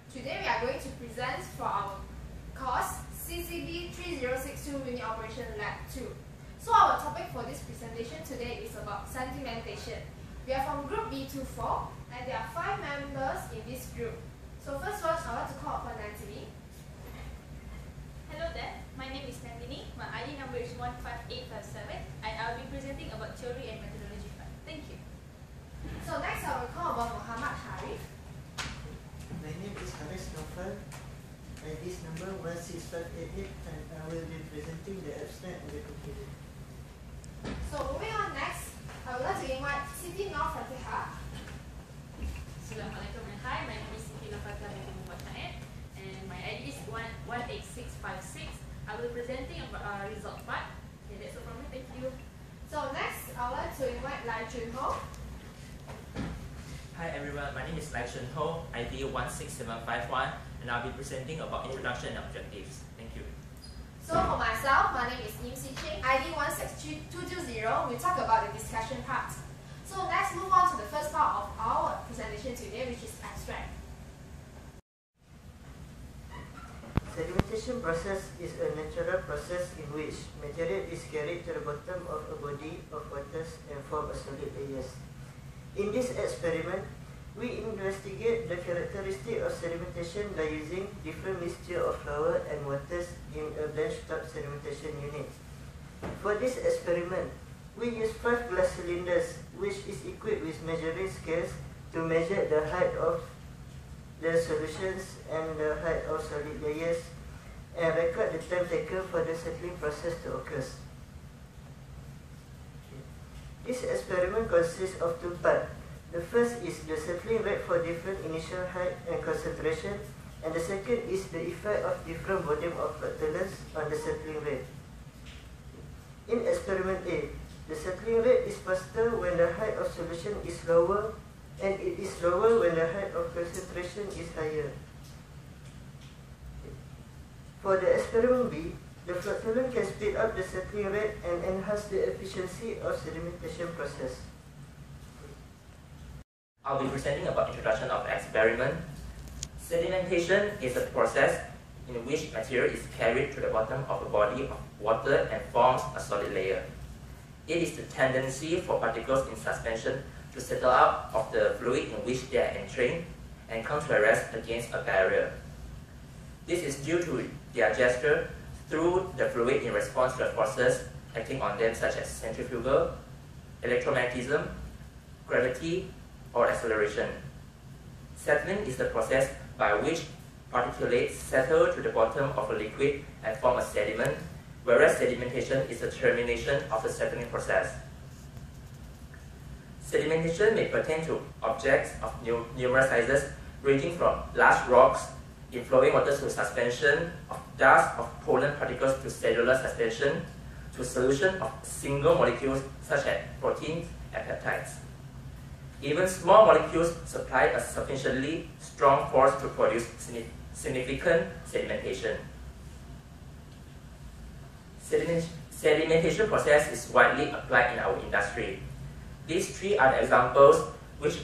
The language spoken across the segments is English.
Today we are going to present for our course CCB 3062 Unit Operation Lab 2. So our topic for this presentation today is about sedimentation. We are from group B24 and there are 5 members in this group. So first I want to call upon Nandini. Hello there, my name is Nandini, my ID number is 15857 and I will be presenting about theory and methodology part. Thank you. So next I will call upon Muhammad Harif. My name is Haris Nofal, ID number 16588 and I will be presenting the abstract and the conclusion. So moving on next, I would like to invite Siti Nur Fatiha. Assalamualaikum and hi, my name is Siti Nur Fatiha and my ID is 18656. I will be presenting about result part. Okay, that's all from me, thank you. So next, I would like to invite Lai Chun Ho. Hi everyone, my name is Lai Chun Ho, ID 16751, and I'll be presenting about introduction and objectives. Thank you. So for myself, my name is Im Si Ching, ID 16220. We'll talk about the discussion part. So let's move on to the first part of our presentation today, which is abstract. Sedimentation process is a natural process in which material is carried to the bottom of a body of waters and form a solid layers. In this experiment, we investigate the characteristic of sedimentation by using different mixture of flour and waters in a benchtop sedimentation unit. For this experiment, we use 5 glass cylinders which is equipped with measuring scales to measure the height of the solutions and the height of solid layers and record the time taken for the settling process to occur. This experiment consists of 2 parts. The first is the settling rate for different initial height and concentration, and the second is the effect of different volume of fluctuance on the settling rate. In experiment A, the settling rate is faster when the height of solution is lower, and it is lower when the height of concentration is higher. For the experiment B, the fluctuant can speed up the settling rate and enhance the efficiency of sedimentation process. I'll be presenting about introduction of the experiment. Sedimentation is a process in which material is carried to the bottom of a body of water and forms a solid layer. It is the tendency for particles in suspension to settle out of the fluid in which they are entering and come to a rest against a barrier. This is due to their gesture through the fluid in response to the forces acting on them such as centrifugal, electromagnetism, gravity, or acceleration. Settling is the process by which particulates settle to the bottom of a liquid and form a sediment, whereas sedimentation is the termination of the settling process. Sedimentation may pertain to objects of numerous sizes, ranging from large rocks in flowing water to suspension of dust of pollen particles to cellular suspension, to solution of single molecules such as proteins and peptides. Even small molecules supply a sufficiently strong force to produce significant sedimentation. Sedimentation process is widely applied in our industry. These 3 are the examples which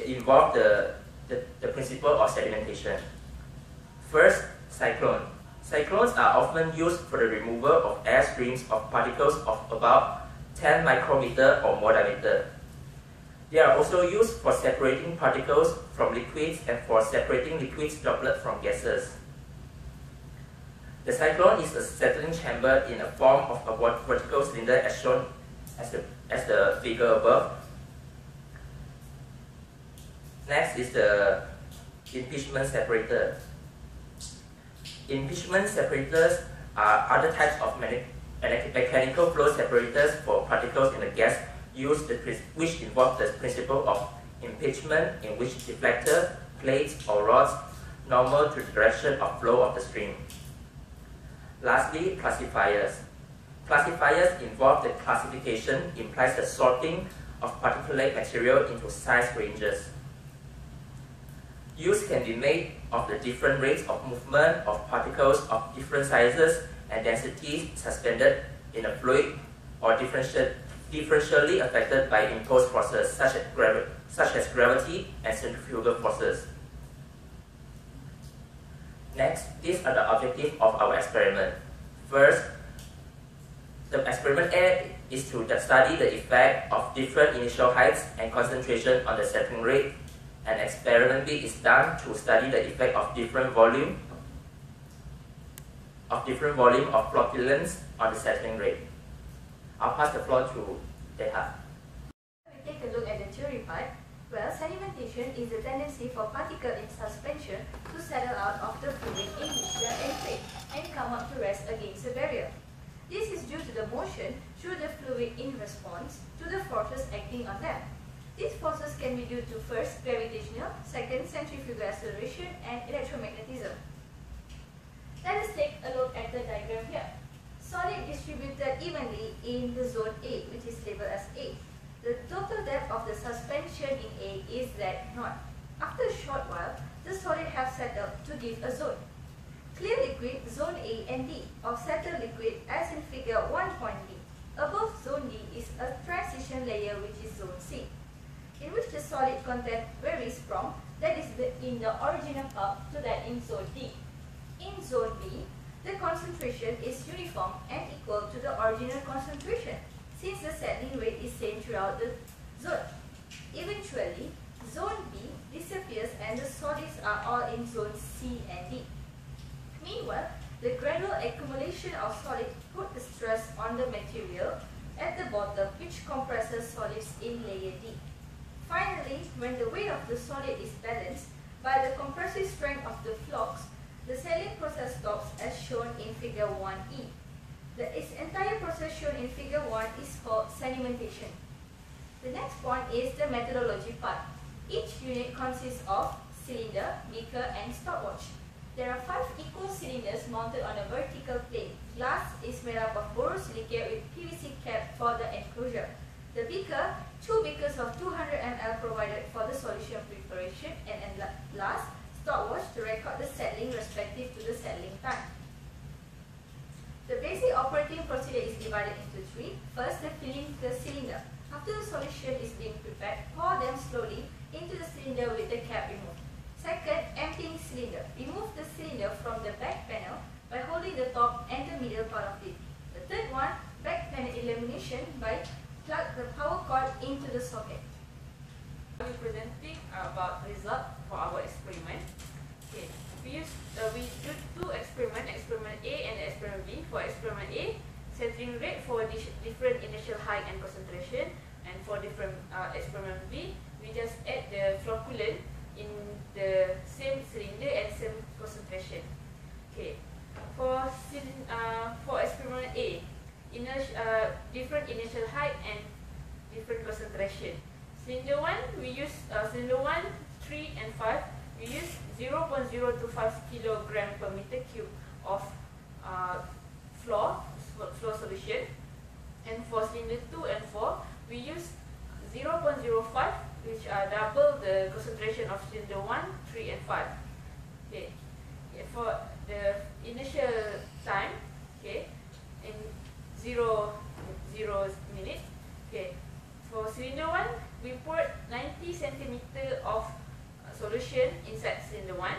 involve the principle of sedimentation. First, cyclone. Cyclones are often used for the removal of air streams of particles of about 10 micrometer or more diameter. They are also used for separating particles from liquids and for separating liquids droplets from gases. The cyclone is a settling chamber in the form of a vertical cylinder as shown as the figure above. Next is the impeachment separator. Impeachment separators are other types of mechanical flow separators for particles in the gas which involve the principle of impingement, in which deflectors, plates, or rods normal to the direction of flow of the stream. Lastly, classifiers. Classifiers involve the classification, implies the sorting of particulate material into size ranges. Use can be made of the different rates of movement of particles of different sizes and densities suspended in a fluid or differentially affected by imposed forces such as gravity and centrifugal forces. Next, these are the objectives of our experiment. First, the experiment A is to study the effect of different initial heights and concentration on the settling rate, and experiment B is done to study the effect of different volume of flocculants on the settling rate. I'll pass the floor to Deha. We take a look at the theory part. Well, sedimentation is the tendency for particles in suspension to settle out of the fluid in which they are inflated and come up to rest against a barrier. This is due to the motion through the fluid in response to the forces acting on them. These forces can be due to first gravitational, second centrifugal acceleration, and electromagnetism. Let us take a look at the diagram here. Solid distributed evenly in the zone A, which is labeled as A. The total depth of the suspension in A is Z0. After a short while, the solid have settled to give a zone. Clear liquid, zone A and D, of settled liquid as in figure 1.B. Above zone D is a transition layer which is zone C, in which the solid content varies from that is in the original part to that in zone D. In zone B, the concentration is uniform and equal to the original concentration, since the settling rate is same throughout the zone. Eventually, zone B disappears and the solids are all in zone C and D. Meanwhile, the gradual accumulation of solids put the stress on the material at the bottom, which compresses solids in layer D. Finally, when the weight of the solid is balanced by the compressive strength of the flocks, the settling process stops as shown in figure 1E. This entire process shown in figure 1 is called sedimentation. The next point is the methodology part. Each unit consists of cylinder, beaker, and stopwatch. There are 5 equal cylinders mounted on a vertical plane. Glass is made up of borosilicate with PVC cap for the enclosure. The beaker, 2 beakers of 200 ml provided for the solution preparation, and last, stopwatch to record the settling respective to the settling time. The basic operating procedure is divided into 3. First, the filling the cylinder. After the solution is being prepared, pour them slowly into the cylinder with the cap removed. Second, emptying cylinder. Remove the cylinder from the back panel by holding the top and the middle part of it. The third one, back panel illumination by plug the power cord into the socket. I will be presenting about result for our experiment. Okay. We do 2 experiments, experiment A and experiment B. For experiment A, settling rate for different initial height and concentration, and for different experiment B, we just add the flocculant in the same cylinder and same concentration. Okay. For experiment A, different initial height and different concentration. Cylinder 1, we use cylinder 1, 3 and 5. We use 0.025 kg per meter cube of floor solution, and for cylinder 2 and 4 we use 0.05, which are double the concentration of cylinder 1, 3 and 5. Okay. For the initial time, okay, in 0 minutes. Okay. For cylinder 1, we poured 90 cm of solution inside cylinder 1,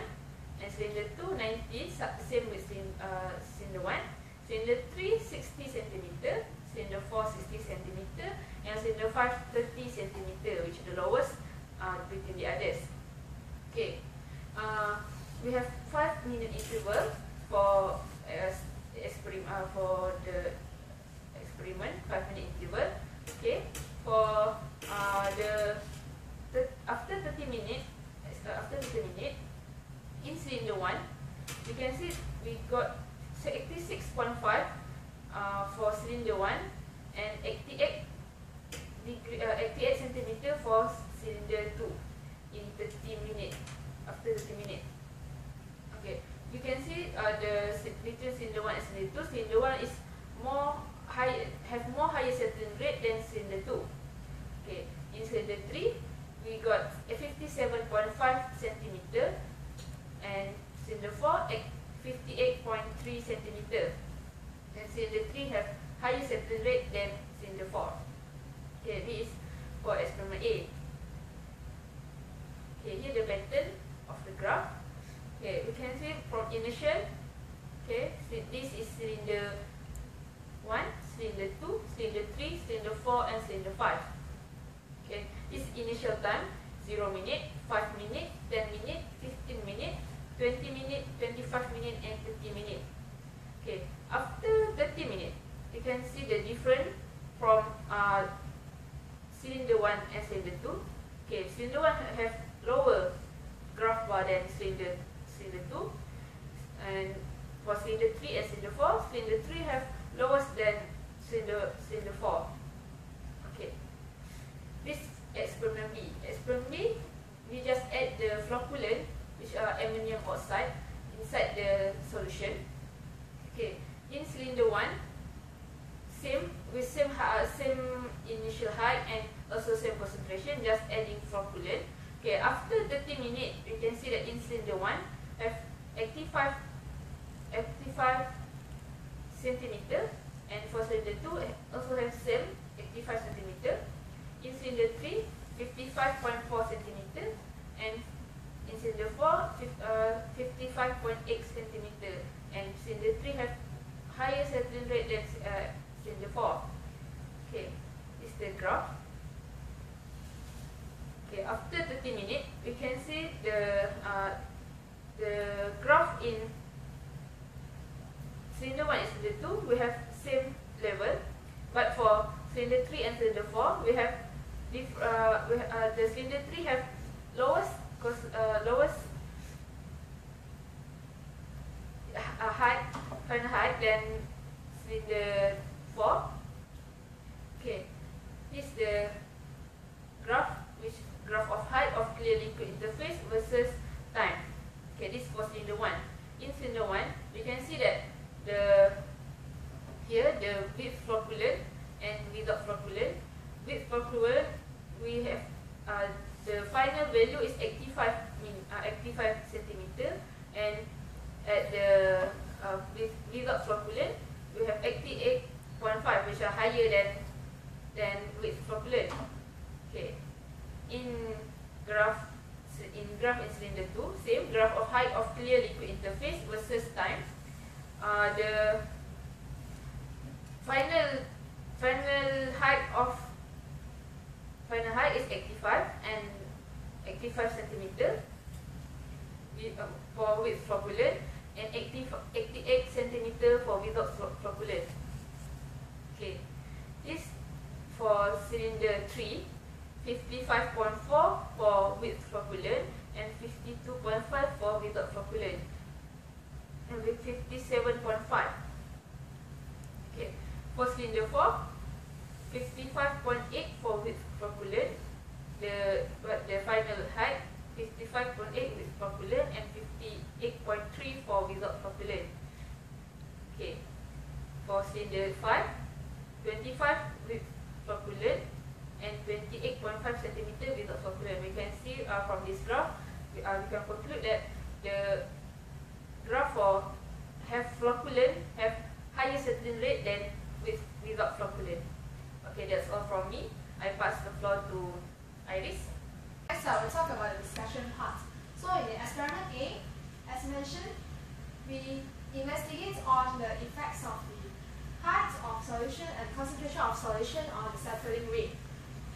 and cylinder 2 90, same with cylinder 1, cylinder 3 60 cm, cylinder 4 60 cm, and cylinder 5 30 cm, which is the lowest between the others. Okay, we have 5-minute interval for the experiment, 5-minute interval. Okay, for after 30 minutes. After 30 minutes, in cylinder 1, you can see we got 86.5 for cylinder 1 and 88 cm for cylinder 2 in 30 minutes. After 30 minutes, okay, you can see the between cylinder 1 and cylinder 2. Cylinder 1 is have more higher settling rate than cylinder 2. Okay, in cylinder 3. We got 57.5 cm, and cylinder 4 58.3 cm. And cylinder 3 have higher settling rate than cylinder 4. Okay, this is for experiment A. Okay, here the pattern of the graph. Okay, we can see from initial cylinder 1, cylinder 2, cylinder 3, cylinder 4 and cylinder 5. Okay, this initial time 0 minute, 5 minute, 10 minute, 15 minute, 20 minute, 25 minute and 30 minute. Okay, after 30 minutes, you can see the difference from cylinder 1 and cylinder 2. Okay, cylinder 1 have lower graph bar than cylinder 2, and for cylinder 3 and cylinder 4, cylinder 3 have lowest than cylinder 4. Okay, this experiment B. Experiment B, we just add the flocculant, which are ammonium oxide, inside the solution. Okay, in cylinder 1, same initial height and also same concentration, just adding flocculant. Okay, after 30 minutes, you can see that in cylinder 1 have 85 centimeter, and for cylinder 2 also have same 85 centimeter. In cylinder 3, 55.4 centimeter, and in cylinder 4, 55.8 centimeter, and cylinder 3 have higher settling rate than cylinder 4. Okay, this is the graph. Okay, after 30 minutes, we can see the graph in cylinder 1 and cylinder 2, we have same level, but for cylinder 3 and cylinder 4, we have the cylinder 3 have lowest final height than cylinder 4. Okay, this is the graph, which graph of height of clear liquid interface versus time. Okay, this for cylinder 1. In cylinder 1, you can see that here the with flocculant and without flocculant. With flocculant, we have the final value is 85 centimeter, and at the without flocculant, we have 88.5, which are higher than with flocculant. Okay, in graph in cylinder 2, same graph of height of clear liquid interface versus time. The final height is 85 and 85 centimeter for with flocculant, and 88 centimeter for without flocculant. Okay, this for cylinder 3, 55.4 for with flocculant and 52.5 for without flocculant, and with 57.5. Okay, for cylinder 4, 55.8 for with flocculant, the final height 55.8 with flocculant and 58.3 for without flocculant. Okay, for cylinder 5, 25 with flocculant and 28.5 centimeter without flocculant. We can see from this graph, we can conclude that the graph for have flocculant have higher settling rate than without flocculant. Okay, that's all from me. I pass the floor to Iris. Next, I will talk about the discussion part. So in the experiment A, as mentioned, we investigate on the effects of the height of solution and concentration of solution on the settling rate.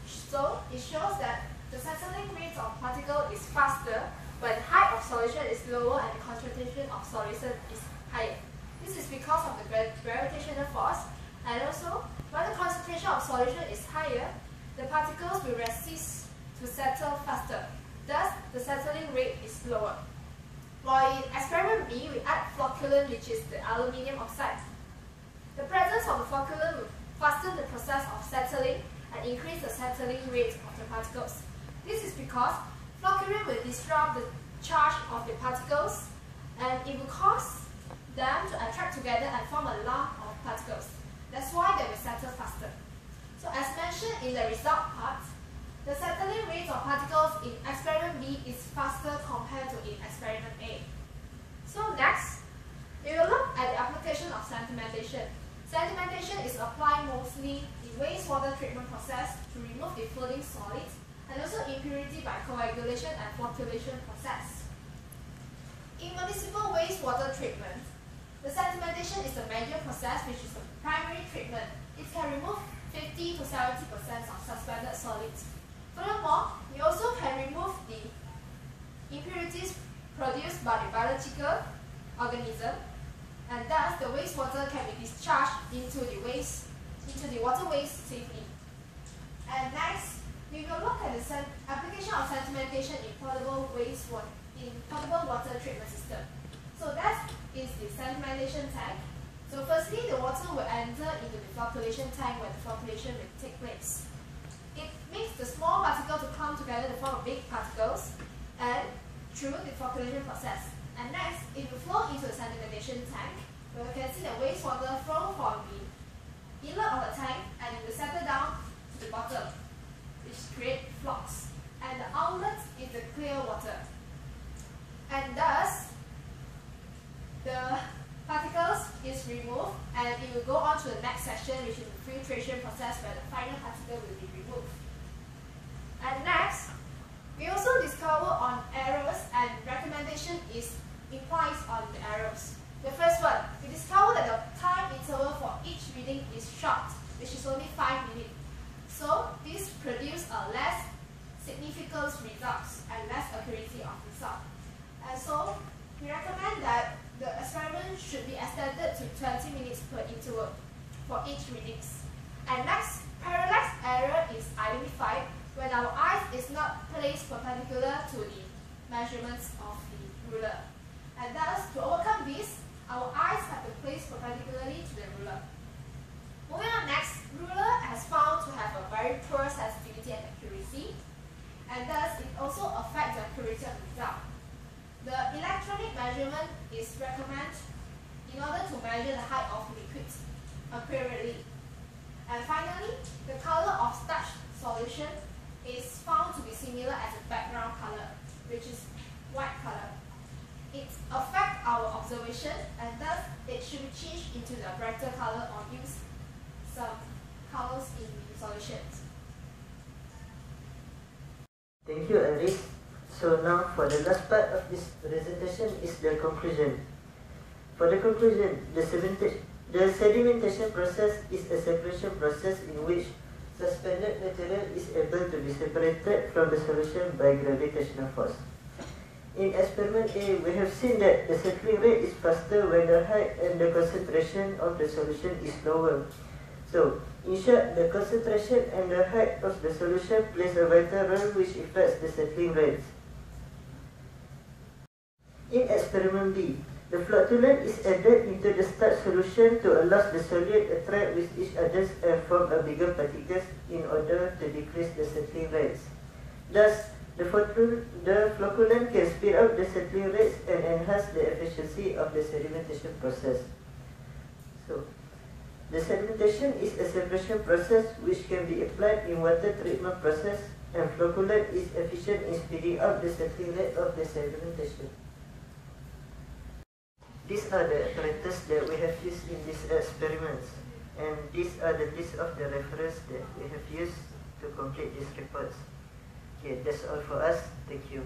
So it shows that the settling rate of particle is faster, but the height of solution is lower and the concentration of solution is higher. This is because of the gravitational force, and also when the concentration of solution is higher, the particles will resist to settle faster. Thus, the settling rate is lower. While in experiment B, we add flocculant, which is the aluminium oxide. The presence of the flocculant will fasten the process of settling and increase the settling rate of the particles. This is because flocculant will disrupt the charge of the particles, and it will cause them to attract together and form a lump of particles. That's why they will settle faster. So as mentioned in the result part, the settling rate of particles in experiment B is faster compared to in experiment A. So next, we will look at the application of sedimentation. Sedimentation is applied mostly in wastewater treatment process to remove the floating solids and also impurity by coagulation and flocculation process. In municipal wastewater treatment, the The sedimentation is the major process, which is the primary treatment. It can remove 50 to 70% of suspended solids. Furthermore, we also can remove the impurities produced by the biological organism, and thus the wastewater can be discharged into the waterways safely. And next, we will look at the application of sedimentation in potable water treatment system. So that is the sedimentation tank. So firstly, the water will enter into the flocculation tank where the flocculation will take place. It makes the small particles to come together to form big particles and through the flocculation process. And next, it will flow into the sedimentation tank, where we can see the wastewater flow from the inlet of the tank and it will settle down to the bottom, which create flocks. And the outlet is the clear water. And thus, the particles is removed and it will go on to the next section, which is the filtration process, where the final particle will be removed. And next, we also discover on errors, and recommendation implies on the errors. The first one, we discover that the time interval for each reading is short, which is only 5 minutes. So this produces a less significant results and less accuracy of result. And so we recommend that the experiment should be extended to 20 minutes per interval for each readings. And next, parallax error is identified when our eyes is not placed perpendicular to the measurements of the ruler. And thus, to overcome this, our eyes have to place perpendicularly to the ruler. Moving on next, ruler has found to have a very poor sensitivity and accuracy, and thus it also affects the accuracy of the result. The electronic measurement is recommended in order to measure the height of liquids accurately. And finally, the color of starch solution is found to be similar as a background color, which is white color. It affects our observation, and thus it should be changed into the brighter color or use some colors in the solutions. Thank you, Alice. So now for the last part of this presentation is the conclusion. For the conclusion, the sedimentation process is a separation process in which suspended material is able to be separated from the solution by gravitational force. In experiment A, we have seen that the settling rate is faster when the height and the concentration of the solution is lower. So, in short, the concentration and the height of the solution plays a vital role which affects the settling rates. In experiment B, the flocculant is added into the starch solution to allow the solute attract with each other and form a bigger particles in order to decrease the settling rates. Thus, the flocculant can speed up the settling rates and enhance the efficiency of the sedimentation process. So, the sedimentation is a separation process which can be applied in water treatment process, and flocculant is efficient in speeding up the settling rate of the sedimentation. These are the apparatus that we have used in these experiments, and these are the list of the references that we have used to complete these reports. Okay, that's all for us. Thank you.